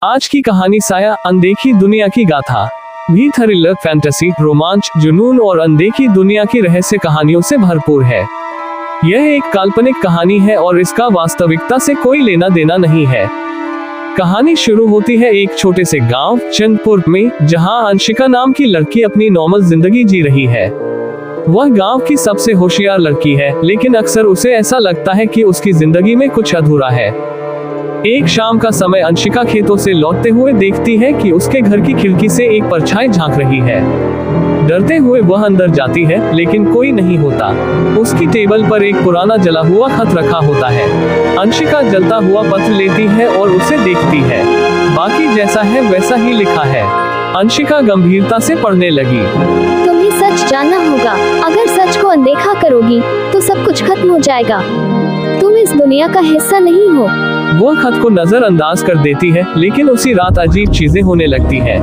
आज की कहानी साया, अनदेखी दुनिया की गाथा। भी थ्रिलर, फैंटेसी, रोमांच, जुनून और अनदेखी दुनिया की रहस्य कहानियों से भरपूर है। यह एक काल्पनिक कहानी है और इसका वास्तविकता से कोई लेना देना नहीं है। कहानी शुरू होती है एक छोटे से गांव चंदपुर में, जहां अंशिका नाम की लड़की अपनी नॉर्मल जिंदगी जी रही है। वह गांव की सबसे होशियार लड़की है, लेकिन अक्सर उसे ऐसा लगता है कि उसकी जिंदगी में कुछ अधूरा है। एक शाम का समय अंशिका खेतों से लौटते हुए देखती है कि उसके घर की खिड़की से एक परछाई झांक रही है। डरते हुए वह अंदर जाती है, लेकिन कोई नहीं होता। उसकी टेबल पर एक पुराना जला हुआ खत रखा होता है। अंशिका जलता हुआ पत्र लेती है और उसे देखती है। बाकी जैसा है वैसा ही लिखा है। अंशिका गंभीरता से पढ़ने लगी। तुम्हें सच जानना होगा। अगर सच को अनदेखा करोगी तो सब कुछ खत्म हो जाएगा। तुम इस दुनिया का हिस्सा नहीं हो। वह खत को नजरअंदाज कर देती है, लेकिन उसी रात अजीब चीजें होने लगती है।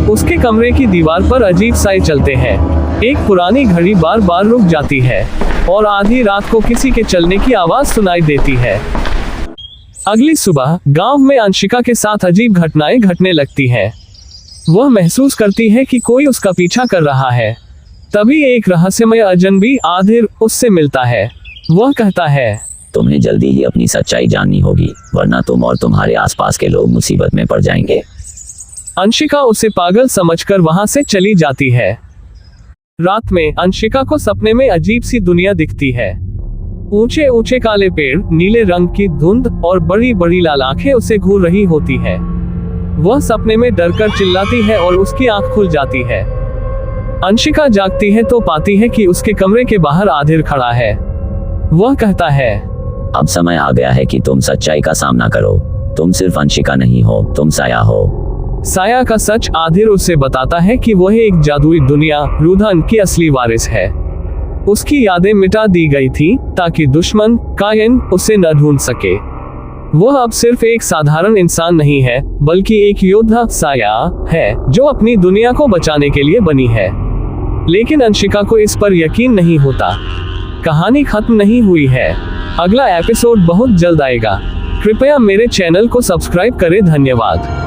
उसके कमरे की दीवार पर अजीब साए चलते हैं। एक पुरानी घड़ी बार बार रुक जाती है और आधी रात को किसी के चलने की आवाज सुनाई देती है। अगली सुबह गांव में अंशिका के साथ अजीब घटनाएं घटने लगती हैं। वह महसूस करती है कि कोई उसका पीछा कर रहा है। तभी एक रहस्यमय अजनबी आधिर उससे मिलता है। वह कहता है, तुम्हें जल्दी ही अपनी सच्चाई जाननी होगी, वरना तुम और तुम्हारे आसपास के लोग मुसीबत में पड़ जाएंगे। अंशिका उसे पागल समझकर वहां से चली जाती है। रात में अंशिका को सपने में अजीब सी दुनिया दिखती है। ऊंचे ऊंचे काले पेड़, नीले रंग की धुंध और बड़ी बड़ी लाल आंखें उसे घूर रही होती है। वह सपने में डरकर चिल्लाती है और उसकी आंख खुल जाती है। अंशिका जागती है तो पाती है कि उसके कमरे के बाहर आधिर खड़ा है। वह कहता है, अब समय आ गया है कि तुम सच्चाई का सामना करो। तुम सिर्फ अंशिका नहीं हो, तुम साया हो। साया का सच आधिर उसे बताता है कि वह एक जादुई दुनिया रुधन की असली वारिस है। उसकी यादें मिटा दी गई थी ताकि दुश्मन कायन उसे न ढूंढ सके। वह अब सिर्फ एक साधारण इंसान नहीं है, बल्कि एक योद्धा साया है जो अपनी दुनिया को बचाने के लिए बनी है। लेकिन अंशिका को इस पर यकीन नहीं होता। कहानी खत्म नहीं हुई है। अगला एपिसोड बहुत जल्द आएगा। कृपया मेरे चैनल को सब्सक्राइब करें। धन्यवाद।